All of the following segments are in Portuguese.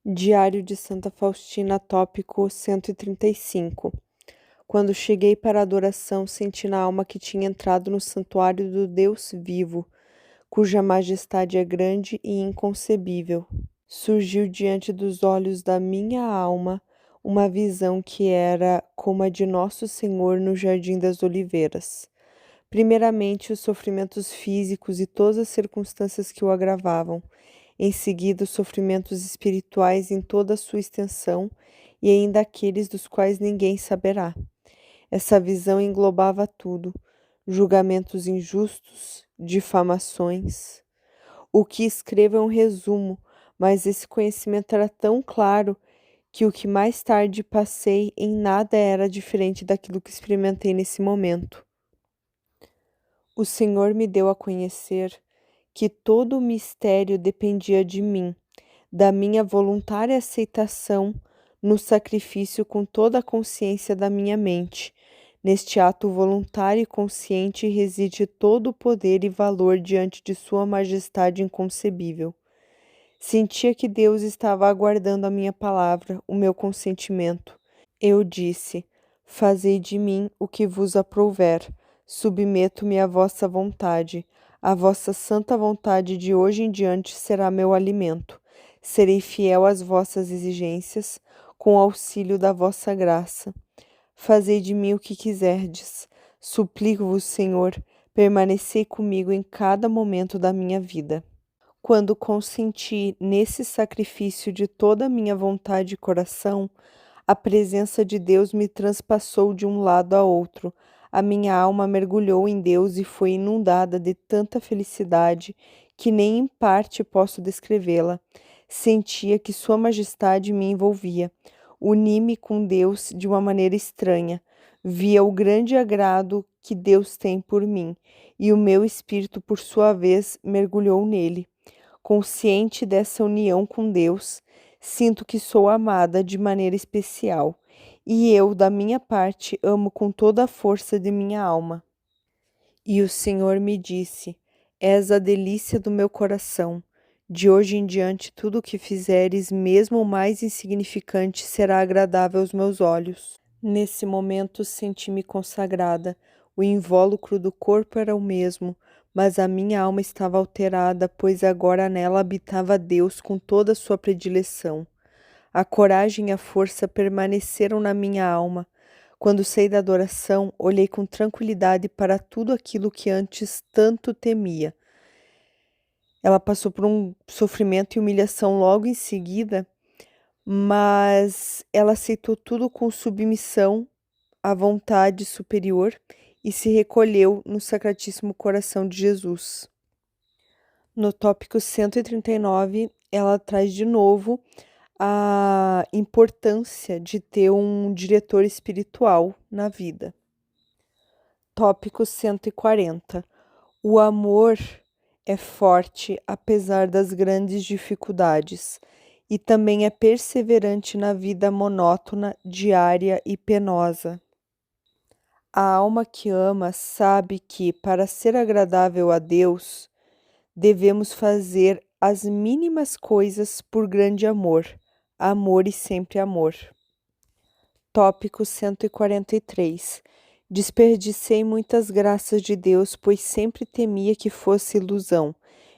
Diário de Santa Faustina, tópico 135. Quando cheguei para a adoração, senti na alma que tinha entrado no santuário do Deus vivo, cuja majestade é grande e inconcebível. Surgiu diante dos olhos da minha alma uma visão que era como a de Nosso Senhor no Jardim das Oliveiras. Primeiramente, os sofrimentos físicos e todas as circunstâncias que o agravavam. Em seguida, os sofrimentos espirituais em toda a sua extensão e ainda aqueles dos quais ninguém saberá. Essa visão englobava tudo: julgamentos injustos, difamações. O que escrevo é um resumo, mas esse conhecimento era tão claro que o que mais tarde passei em nada era diferente daquilo que experimentei nesse momento. O Senhor me deu a conhecer que todo o mistério dependia de mim, da minha voluntária aceitação no sacrifício com toda a consciência da minha mente. Neste ato voluntário e consciente reside todo o poder e valor diante de Sua Majestade inconcebível. Sentia que Deus estava aguardando a minha palavra, o meu consentimento. Eu disse: Fazei de mim o que vos aprouver. Submeto-me à vossa vontade. A vossa santa vontade de hoje em diante será meu alimento. Serei fiel às vossas exigências, com auxílio da vossa graça. Fazei de mim o que quiserdes. Suplico-vos, Senhor, permanecei comigo em cada momento da minha vida. Quando consenti nesse sacrifício de toda a minha vontade e coração, a presença de Deus me transpassou de um lado a outro. A minha alma mergulhou em Deus e foi inundada de tanta felicidade que nem em parte posso descrevê-la. Sentia que Sua Majestade me envolvia. Uni-me com Deus de uma maneira estranha. Via o grande agrado que Deus tem por mim, e o meu espírito, por sua vez, mergulhou nele. Consciente dessa união com Deus, sinto que sou amada de maneira especial, e eu, da minha parte, amo com toda a força de minha alma. E o Senhor me disse: És a delícia do meu coração. De hoje em diante, tudo o que fizeres, mesmo o mais insignificante, será agradável aos meus olhos. Nesse momento, senti-me consagrada. O invólucro do corpo era o mesmo, mas a minha alma estava alterada, pois agora nela habitava Deus com toda a sua predileção. A coragem e a força permaneceram na minha alma. Quando saí da adoração, olhei com tranquilidade para tudo aquilo que antes tanto temia. Ela passou por um sofrimento e humilhação logo em seguida, mas ela aceitou tudo com submissão à vontade superior e se recolheu no Sacratíssimo Coração de Jesus. No tópico 139, ela traz de novo a importância de ter um diretor espiritual na vida. Tópico 140. O amor é forte apesar das grandes dificuldades e também é perseverante na vida monótona, diária e penosa. A alma que ama sabe que, para ser agradável a Deus, devemos fazer as mínimas coisas por grande amor. Amor e sempre amor. Tópico 143. Desperdicei muitas graças de Deus, pois sempre temia que fosse ilusão,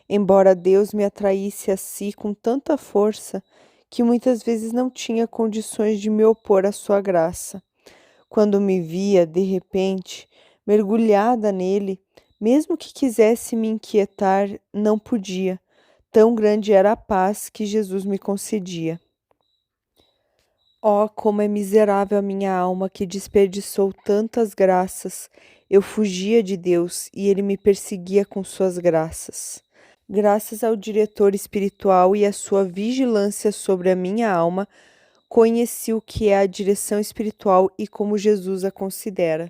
embora Deus me atraísse a si com tanta força que muitas vezes não tinha condições de me opor à sua graça. Quando me via, de repente, mergulhada nele, mesmo que quisesse me inquietar, não podia. Tão grande era a paz que Jesus me concedia. Oh, como é miserável a minha alma que desperdiçou tantas graças! Eu fugia de Deus e ele me perseguia com suas graças. Graças ao diretor espiritual e à sua vigilância sobre a minha alma, conheci o que é a direção espiritual e como Jesus a considera.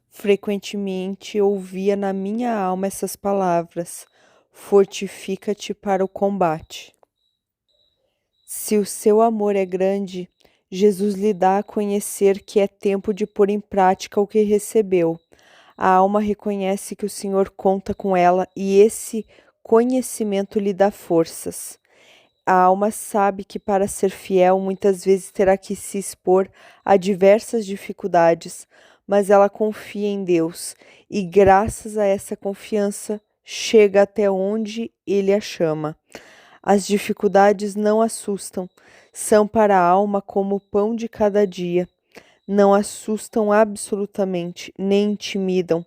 Frequentemente ouvia na minha alma essas palavras: fortifica-te para o combate. Se o seu amor é grande, Jesus lhe dá a conhecer que é tempo de pôr em prática o que recebeu. A alma reconhece que o Senhor conta com ela e esse conhecimento lhe dá forças. A alma sabe que para ser fiel muitas vezes terá que se expor a diversas dificuldades, mas ela confia em Deus e, graças a essa confiança, chega até onde Ele a chama. As dificuldades não assustam, são para a alma como o pão de cada dia. Não assustam absolutamente, nem intimidam.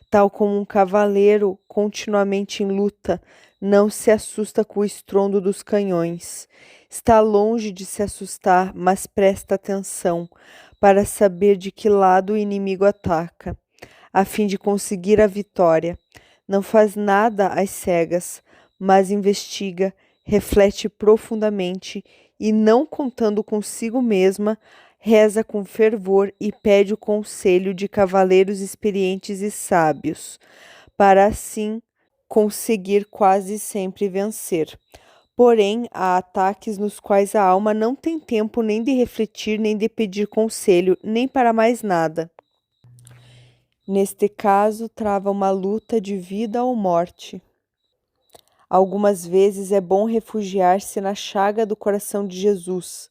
Tal como um cavaleiro continuamente em luta, não se assusta com o estrondo dos canhões. Está longe de se assustar, mas presta atenção para saber de que lado o inimigo ataca, a fim de conseguir a vitória. Não faz nada às cegas, mas investiga, reflete profundamente e, não contando consigo mesma, reza com fervor e pede o conselho de cavaleiros experientes e sábios, para assim conseguir quase sempre vencer. Porém, há ataques nos quais a alma não tem tempo nem de refletir, nem de pedir conselho, nem para mais nada. Neste caso, trava uma luta de vida ou morte. Algumas vezes é bom refugiar-se na chaga do coração de Jesus,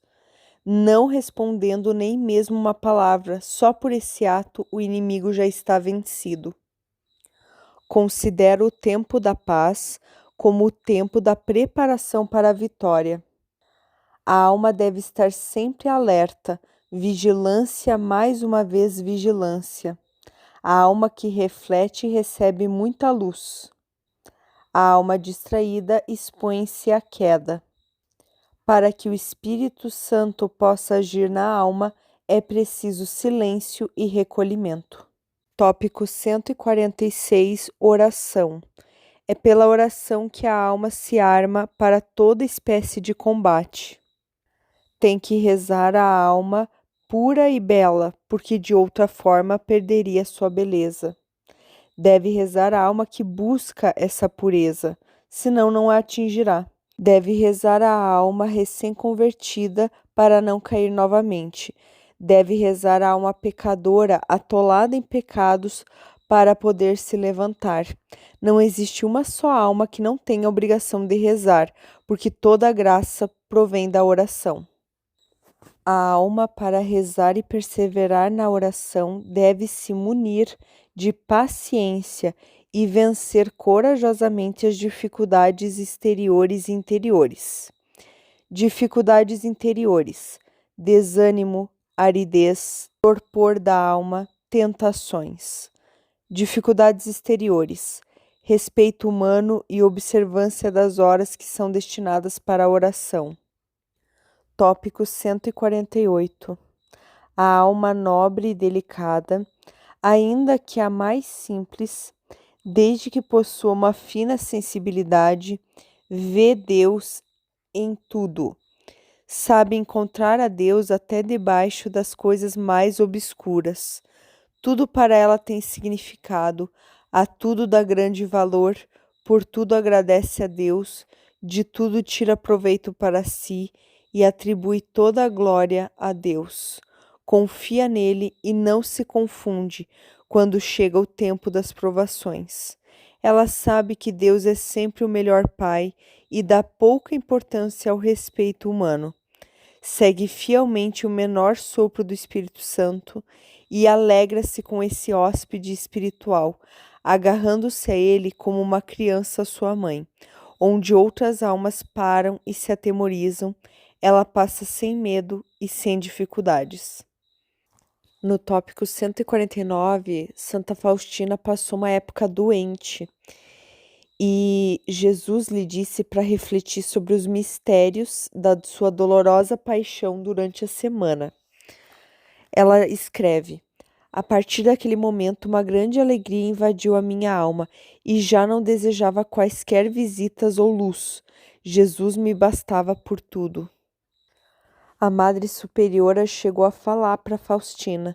não respondendo nem mesmo uma palavra. Só por esse ato o inimigo já está vencido. Considero o tempo da paz como o tempo da preparação para a vitória. A alma deve estar sempre alerta, vigilância, mais uma vez vigilância. A alma que reflete recebe muita luz. A alma distraída expõe-se à queda. Para que o Espírito Santo possa agir na alma, é preciso silêncio e recolhimento. Tópico 146. Oração. É pela oração que a alma se arma para toda espécie de combate. Tem que rezar a alma pura e bela, porque de outra forma perderia sua beleza. Deve rezar a alma que busca essa pureza, senão não a atingirá. Deve rezar a alma recém-convertida para não cair novamente. Deve rezar a alma pecadora, atolada em pecados, para poder se levantar. Não existe uma só alma que não tenha a obrigação de rezar, porque toda a graça provém da oração. A alma, para rezar e perseverar na oração, deve se munir de paciência e vencer corajosamente as dificuldades exteriores e interiores. Dificuldades interiores: desânimo, aridez, torpor da alma, tentações. Dificuldades exteriores: respeito humano e observância das horas que são destinadas para a oração. Tópico 148. A alma nobre e delicada, ainda que a mais simples, desde que possua uma fina sensibilidade, vê Deus em tudo. Sabe encontrar a Deus até debaixo das coisas mais obscuras. Tudo para ela tem significado, a tudo dá grande valor, por tudo agradece a Deus, de tudo tira proveito para si e atribui toda a glória a Deus. Confia nele e não se confunde quando chega o tempo das provações. Ela sabe que Deus é sempre o melhor Pai e dá pouca importância ao respeito humano. Segue fielmente o menor sopro do Espírito Santo e alegra-se com esse hóspede espiritual, agarrando-se a ele como uma criança à sua mãe. Onde outras almas param e se atemorizam, ela passa sem medo e sem dificuldades. No tópico 149, Santa Faustina passou uma época doente e Jesus lhe disse para refletir sobre os mistérios da sua dolorosa paixão durante a semana. Ela escreve: a partir daquele momento, uma grande alegria invadiu a minha alma e já não desejava quaisquer visitas ou luz. Jesus me bastava por tudo. A Madre Superiora chegou a falar para Faustina: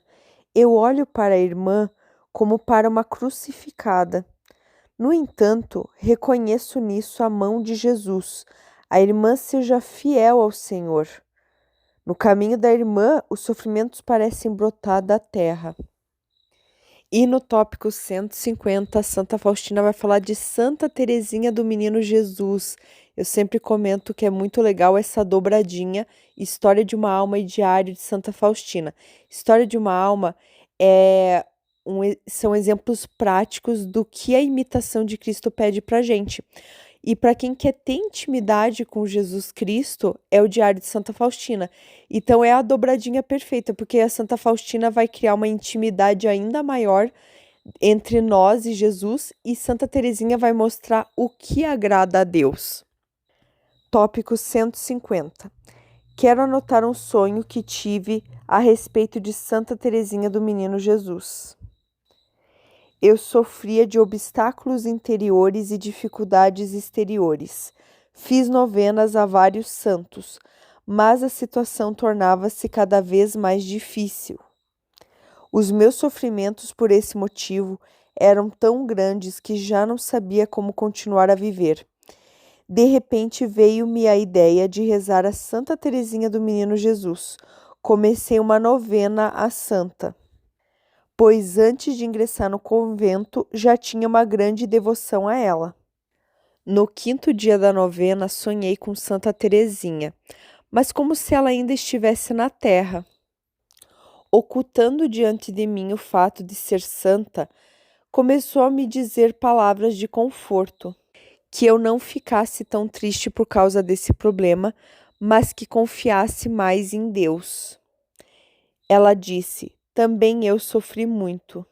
eu olho para a irmã como para uma crucificada. No entanto, reconheço nisso a mão de Jesus. A irmã seja fiel ao Senhor. No caminho da irmã, os sofrimentos parecem brotar da terra. E no tópico 150, Santa Faustina vai falar de Santa Teresinha do Menino Jesus, Eu sempre comento que é muito legal essa dobradinha, História de uma Alma e Diário de Santa Faustina. História de uma Alma são exemplos práticos do que a imitação de Cristo pede pra gente. E para quem quer ter intimidade com Jesus Cristo, é o Diário de Santa Faustina. Então é a dobradinha perfeita, porque a Santa Faustina vai criar uma intimidade ainda maior entre nós e Jesus, e Santa Teresinha vai mostrar o que agrada a Deus. Tópico 150. Quero anotar um sonho que tive a respeito de Santa Teresinha do Menino Jesus. Eu sofria de obstáculos interiores e dificuldades exteriores. Fiz novenas a vários santos, mas a situação tornava-se cada vez mais difícil. Os meus sofrimentos por esse motivo eram tão grandes que já não sabia como continuar a viver. De repente veio-me a ideia de rezar a Santa Teresinha do Menino Jesus. Comecei uma novena à santa, pois antes de ingressar no convento já tinha uma grande devoção a ela. No 5º dia da novena sonhei com Santa Teresinha, mas como se ela ainda estivesse na terra. Ocultando diante de mim o fato de ser santa, começou a me dizer palavras de conforto, que eu não ficasse tão triste por causa desse problema, mas que confiasse mais em Deus. Ela disse: também eu sofri muito.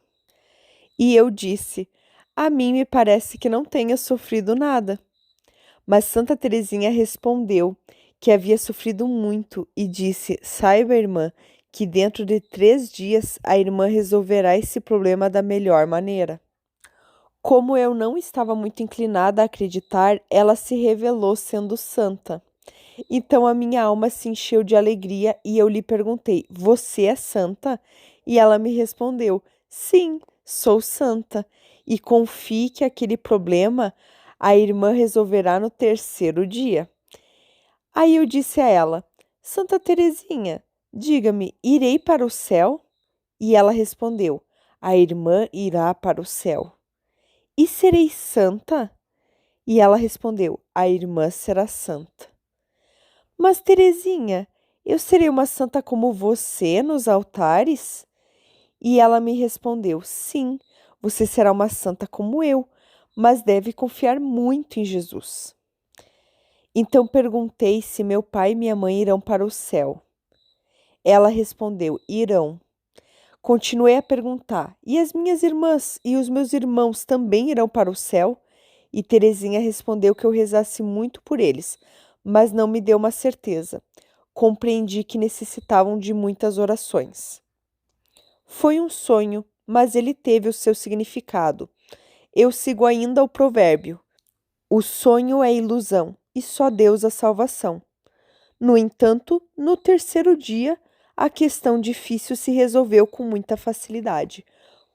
E eu disse: a mim me parece que não tenha sofrido nada. Mas Santa Teresinha respondeu que havia sofrido muito e disse: saiba, irmã, que dentro de 3 dias a irmã resolverá esse problema da melhor maneira. Como eu não estava muito inclinada a acreditar, ela se revelou sendo santa. Então a minha alma se encheu de alegria e eu lhe perguntei: você é santa? E ela me respondeu: sim, sou santa. E confie que aquele problema a irmã resolverá no 3º dia. Aí eu disse a ela: Santa Teresinha, diga-me, irei para o céu? E ela respondeu: a irmã irá para o céu. E serei santa? E ela respondeu: a irmã será santa. Mas, Teresinha, eu serei uma santa como você nos altares? E ela me respondeu: sim, você será uma santa como eu, mas deve confiar muito em Jesus. Então perguntei se meu pai e minha mãe irão para o céu. Ela respondeu: irão. Continuei a perguntar: e as minhas irmãs e os meus irmãos também irão para o céu? E Teresinha respondeu que eu rezasse muito por eles, mas não me deu uma certeza. Compreendi que necessitavam de muitas orações. Foi um sonho, mas ele teve o seu significado. Eu sigo ainda o provérbio: o sonho é ilusão e só Deus a salvação. No entanto, no 3º dia, a questão difícil se resolveu com muita facilidade,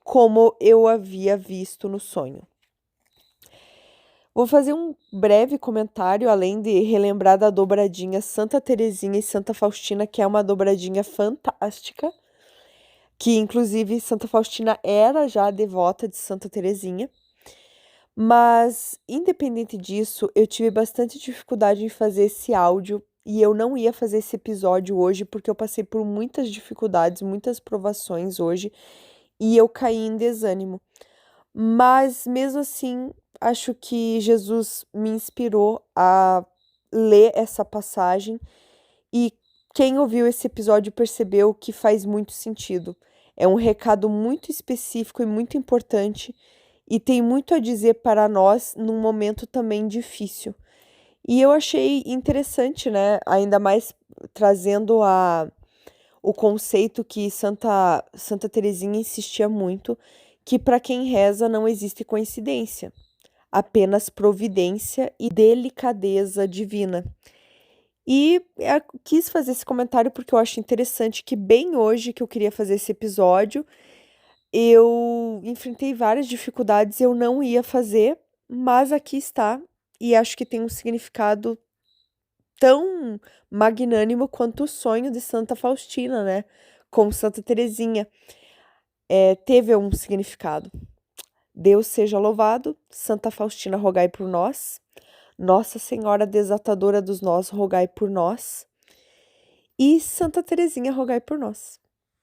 como eu havia visto no sonho. Vou fazer um breve comentário, além de relembrar da dobradinha Santa Teresinha e Santa Faustina, que é uma dobradinha fantástica, que inclusive Santa Faustina era já devota de Santa Teresinha. Mas, independente disso, eu tive bastante dificuldade em fazer esse áudio e eu não ia fazer esse episódio hoje porque eu passei por muitas dificuldades, muitas provações hoje e eu caí em desânimo. Mas, mesmo assim, acho que Jesus me inspirou a ler essa passagem e quem ouviu esse episódio percebeu que faz muito sentido. É um recado muito específico e muito importante e tem muito a dizer para nós num momento também difícil. E eu achei interessante, né? Ainda mais trazendo o conceito que Santa Teresinha insistia muito, que para quem reza não existe coincidência, apenas providência e delicadeza divina. E quis fazer esse comentário porque eu acho interessante que bem hoje que eu queria fazer esse episódio, eu enfrentei várias dificuldades, eu não ia fazer, mas aqui está, e acho que tem um significado tão magnânimo quanto o sonho de Santa Faustina, né? Com Santa Teresinha. Teve um significado. Deus seja louvado, Santa Faustina, rogai por nós. Nossa Senhora Desatadora dos Nós, rogai por nós. E Santa Teresinha, rogai por nós.